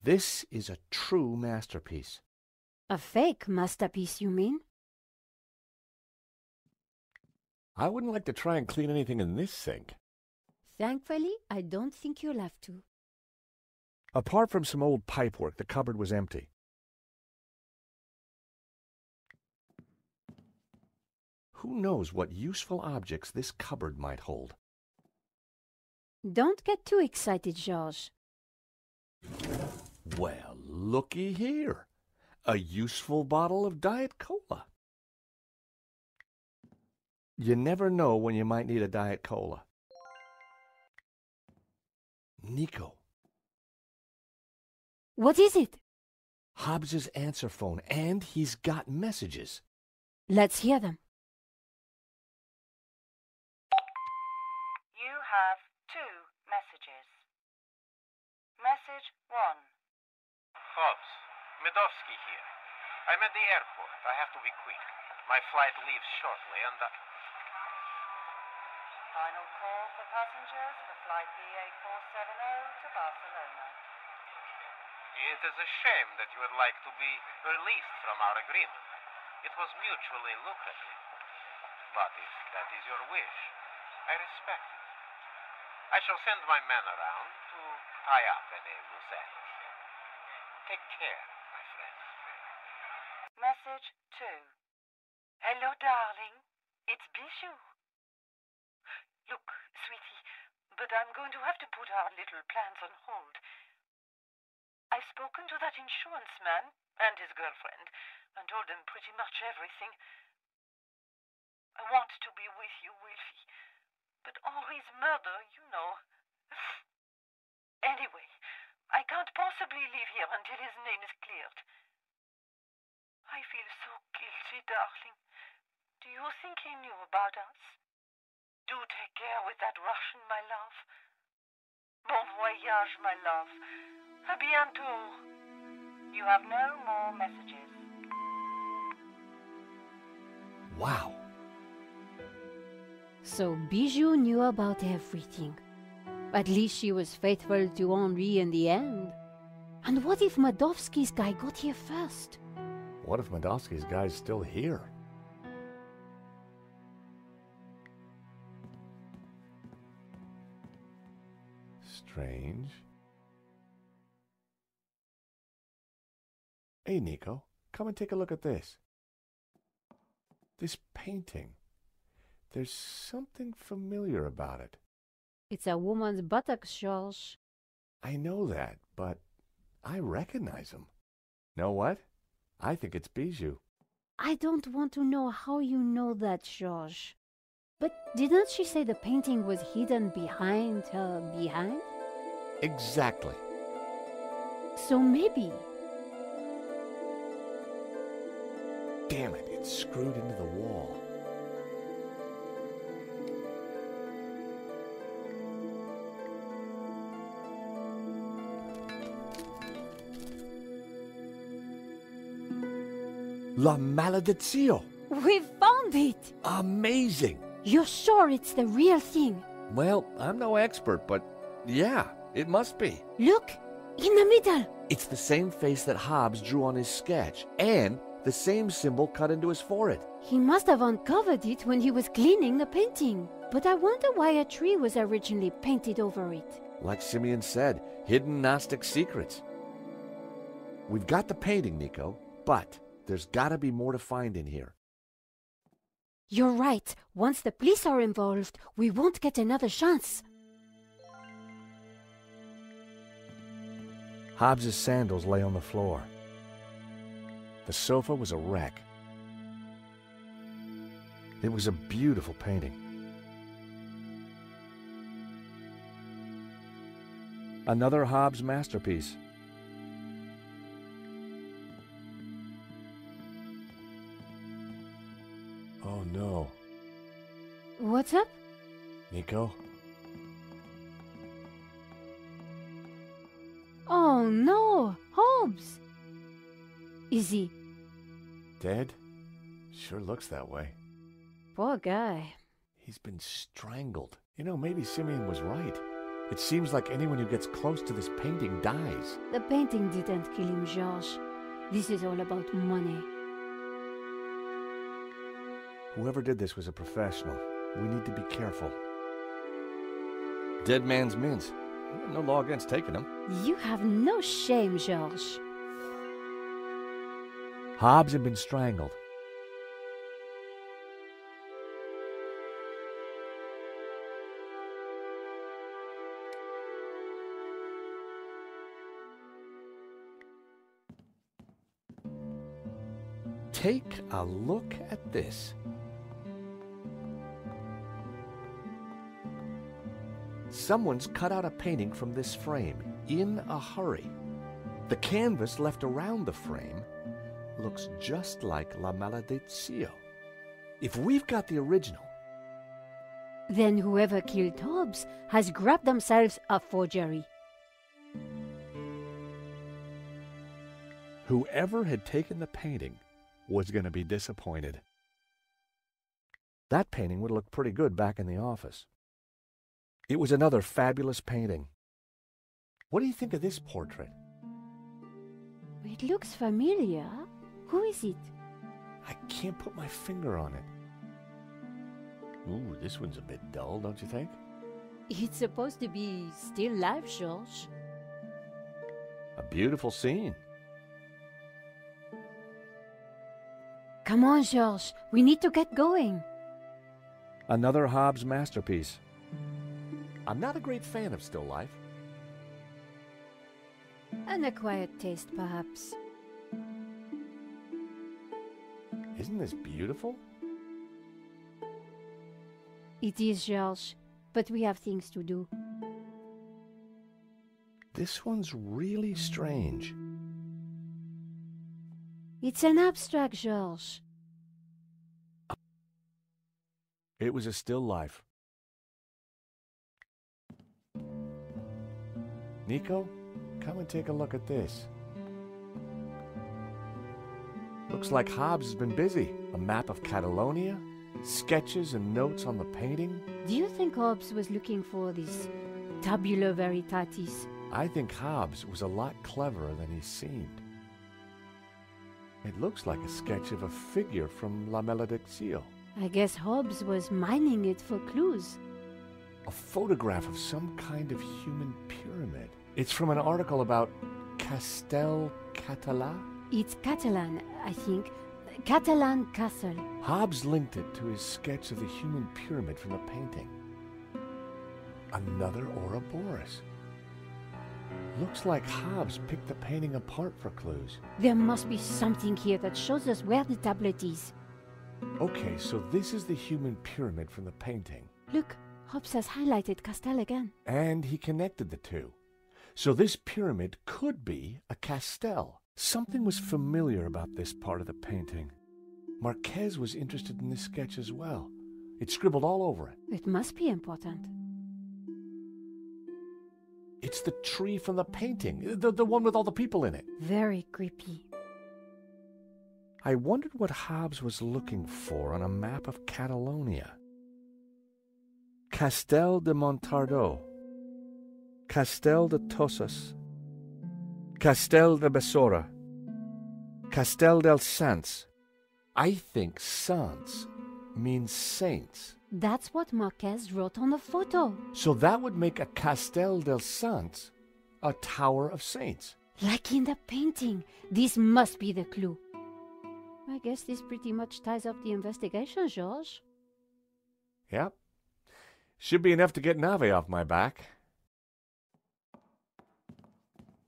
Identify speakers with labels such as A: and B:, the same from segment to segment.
A: This is a true masterpiece.
B: A fake masterpiece, you mean?
A: I wouldn't like to try and clean anything in this sink.
B: Thankfully, I don't think you'll have to.
A: Apart from some old pipework, the cupboard was empty. Who knows what useful objects this cupboard might hold?
B: Don't get too excited, George.
A: Well, looky here. A useful bottle of Diet Cola. You never know when you might need a Diet Cola. Nico.
B: What is it?
A: Hobbs's answer phone, and he's got messages.
B: Let's hear them.
C: You have 2 messages. Message 1.
D: Hobbs, Medovsky here. I'm at the airport. I have to be quick. My flight leaves shortly and...
C: Final call for passengers for flight BA470 to Barcelona.
D: It is a shame that you would like to be released from our agreement. It was mutually lucrative. But if that is your wish, I respect it. I shall send my men around to tie up any loose ends. Take care, my friend.
C: Message 2. Hello, darling. It's Bijou. Look, sweetie, but I'm going to have to put our little plans on hold. I've spoken to that insurance man and his girlfriend and told them pretty much everything. I want to be with you, Wilfie, but Henri's murder, you know. Anyway, I can't possibly leave here until his name is cleared. I feel so guilty, darling. Do you think he knew about us? Do take care with that Russian, my love. Bon voyage, my love. À bientôt. You have no more messages.
A: Wow.
B: So Bijou knew about everything. At least she was faithful to Henri in the end. And what if Medovsky's guy got here first?
A: What if Medovsky's guy's still here? Strange. Hey, Nico, come and take a look at this. This painting. There's something familiar about it.
B: It's a woman's buttocks, George.
A: I know that, but I recognize him. Know what? I think it's Bijou.
B: I don't want to know how you know that, George. But didn't she say the painting was hidden behind her behind?
A: Exactly.
B: So maybe.
A: Damn it, it's screwed into the wall. La Maledizio!
B: We found it!
A: Amazing!
B: You're sure it's the real thing?
A: Well, I'm no expert, but yeah, it must be.
B: Look! In the middle!
A: It's the same face that Hobbs drew on his sketch, and the same symbol cut into his forehead.
B: He must have uncovered it when he was cleaning the painting. But I wonder why a tree was originally painted over it.
A: Like Simeon said, hidden Gnostic secrets. We've got the painting, Nico, but there's gotta be more to find in here.
B: You're right. Once the police are involved, we won't get another chance.
A: Hobbs's sandals lay on the floor. The sofa was a wreck. It was a beautiful painting. Another Hobbs masterpiece. Oh no.
B: What's up?
A: Nico?
B: Oh no! Hobbs! Is he?
A: Dead? Sure looks that way.
B: Poor guy.
A: He's been strangled. You know, maybe Simeon was right. It seems like anyone who gets close to this painting dies.
B: The painting didn't kill him, Georges. This is all about money.
A: Whoever did this was a professional. We need to be careful. Dead man's mints. No law against taking them.
B: You have no shame, Georges.
A: Hobbs had been strangled. Take a look at this. Someone's cut out a painting from this frame in a hurry. The canvas left around the frame looks just like La Maledizio. If we've got the original,
B: then whoever killed Hobbs has grabbed themselves a forgery.
A: Whoever had taken the painting was going to be disappointed. That painting would look pretty good back in the office. It was another fabulous painting. What do you think of this portrait?
B: It looks familiar. Who is it?
A: I can't put my finger on it. Ooh, this one's a bit dull, don't you think?
B: It's supposed to be still life, Georges.
A: A beautiful scene.
B: Come on, Georges. We need to get going.
A: Another Hobbs masterpiece. I'm not a great fan of still life.
B: An acquired taste, perhaps.
A: Isn't this beautiful?
B: It is, Georges, but we have things to do.
A: This one's really strange.
B: It's an abstract, Georges.
A: It was a still life. Nico, come and take a look at this. Looks like Hobbs has been busy. A map of Catalonia, sketches and notes on the painting.
B: Do you think Hobbs was looking for this tabula veritatis?
A: I think Hobbs was a lot cleverer than he seemed. It looks like a sketch of a figure from La Maledizio.
B: I guess Hobbs was mining it for clues.
A: A photograph of some kind of human pyramid. It's from an article about Castel Català.
B: It's Catalan, I think. Catalan Castle.
A: Hobbs linked it to his sketch of the human pyramid from the painting. Another Ouroboros. Looks like Hobbs picked the painting apart for clues.
B: There must be something here that shows us where the tablet is.
A: Okay, so this is the human pyramid from the painting.
B: Look, Hobbs has highlighted Castel again.
A: And he connected the two. So this pyramid could be a castel. Something was familiar about this part of the painting. Marquez was interested in this sketch as well. It's scribbled all over it.
B: It must be important.
A: It's the tree from the painting, the one with all the people in it.
B: Very creepy.
A: I wondered what Hobbs was looking for on a map of Catalonia. Castel de Montardo, Castel de Tosas, Castel de Besora, Castel del Sants. I think Sants means saints.
B: That's what Marquez wrote on the photo.
A: So that would make a Castel del Sants a tower of saints.
B: Like in the painting. This must be the clue. I guess this pretty much ties up the investigation, Georges.
A: Yep. Should be enough to get Nave off my back.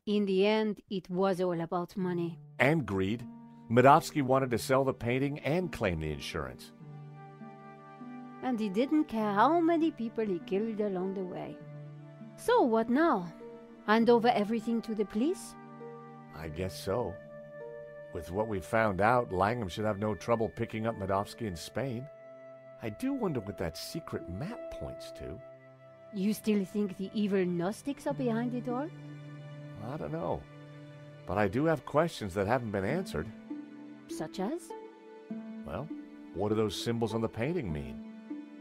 B: In the end, it was all about money.
A: And greed. Medovsky wanted to sell the painting and claim the insurance.
B: And he didn't care how many people he killed along the way. So what now? Hand over everything to the police?
A: I guess so. With what we've found out, Langham should have no trouble picking up Medovsky in Spain. I do wonder what that secret map points to.
B: You still think the evil Gnostics are behind it all?
A: I don't know. But I do have questions that haven't been answered.
B: Such as?
A: Well, what do those symbols on the painting mean?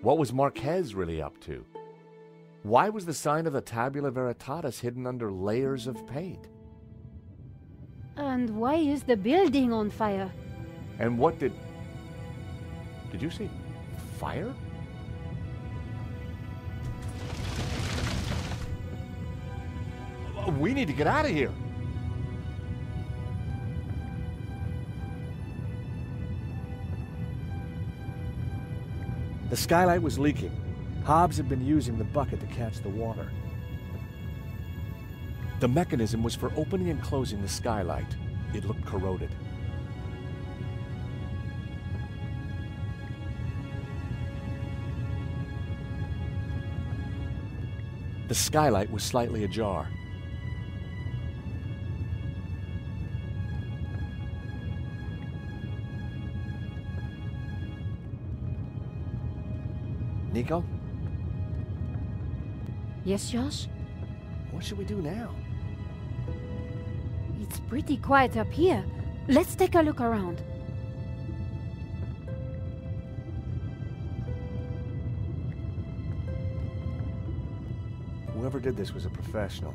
A: What was Marquez really up to? Why was the sign of the Tabula Veritatis hidden under layers of paint?
B: And why is the building on fire?
A: And what did you see fire? We need to get out of here. The skylight was leaking. Hobbs had been using the bucket to catch the water. The mechanism was for opening and closing the skylight. It looked corroded. The skylight was slightly ajar. Nico?
B: Yes, Josh?
A: What should we do now?
B: It's pretty quiet up here. Let's take a look around.
A: Whoever did this was a professional.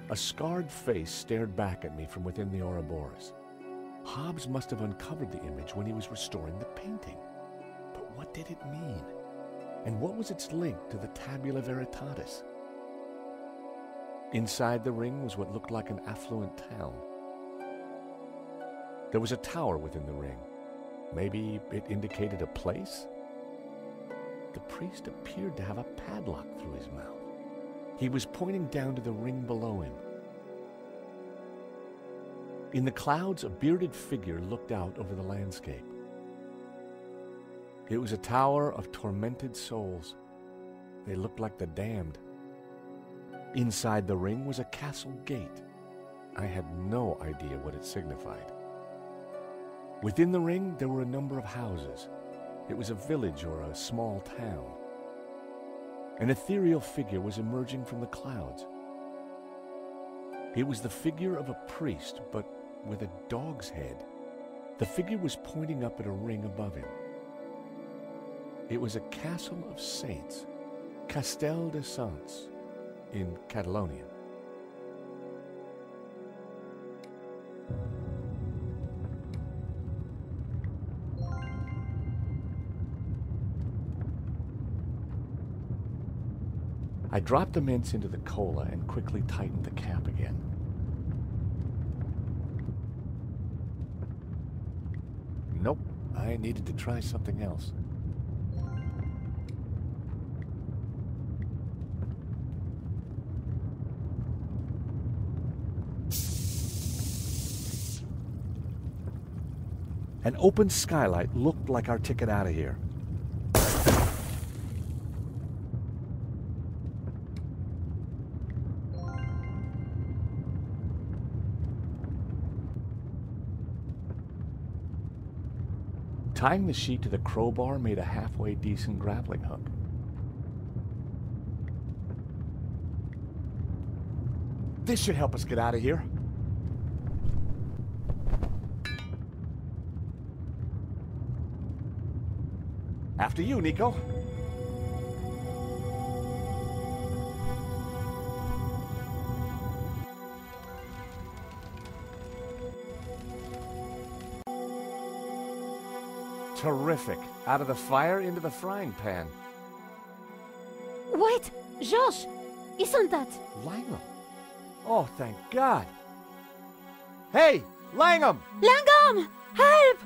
A: A scarred face stared back at me from within the Ouroboros. Hobbs must have uncovered the image when he was restoring the painting. But what did it mean? And what was its link to the Tabula Veritatis? Inside the ring was what looked like an affluent town. There was a tower within the ring. Maybe it indicated a place? The priest appeared to have a padlock through his mouth. He was pointing down to the ring below him. In the clouds, a bearded figure looked out over the landscape. It was a tower of tormented souls. They looked like the damned. Inside the ring was a castle gate. I had no idea what it signified. Within the ring, there were a number of houses. It was a village or a small town. An ethereal figure was emerging from the clouds. It was the figure of a priest, but with a dog's head. The figure was pointing up at a ring above him. It was a castle of saints, Castel de Sants, in Catalonia. I dropped the mints into the cola and quickly tightened the cap again. Nope, I needed to try something else. An open skylight looked like our ticket out of here. Tying the sheet to the crowbar made a halfway decent grappling hook. This should help us get out of here. After you, Nico. Terrific. Out of the fire into the frying pan.
B: Wait! Josh! Isn't that...
A: Langham. Oh, thank God. Hey, Langham!
B: Langham! Help!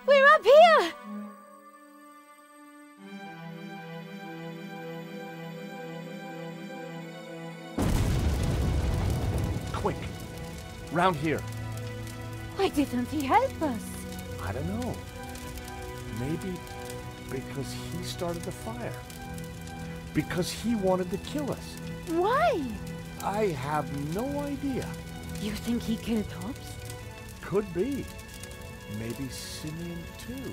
B: We're up here!
A: Quick. Round here.
B: Why didn't he help us?
A: I don't know. Maybe because he started the fire. Because he wanted to kill us.
B: Why?
A: I have no idea.
B: You think he killed Hobbs?
A: Could be. Maybe Simeon too.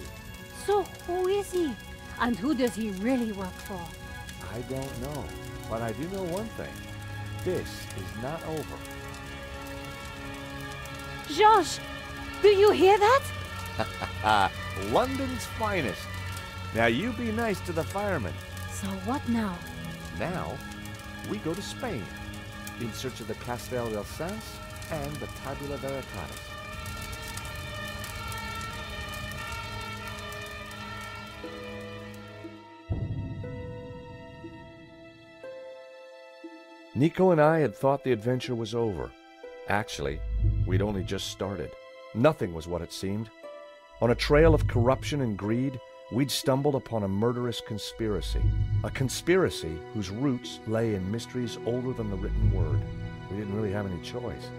B: So who is he? And who does he really work for?
A: I don't know. But I do know one thing. This is not over.
B: Josh! Do you hear that?
A: London's finest. Now you be nice to the firemen.
B: So what now?
A: Now, we go to Spain, in search of the Castel del Sans and the Tabula Veritatis. Nico and I had thought the adventure was over. Actually, we'd only just started. Nothing was what it seemed. On a trail of corruption and greed, we'd stumbled upon a murderous conspiracy. A conspiracy whose roots lay in mysteries older than the written word. We didn't really have any choice.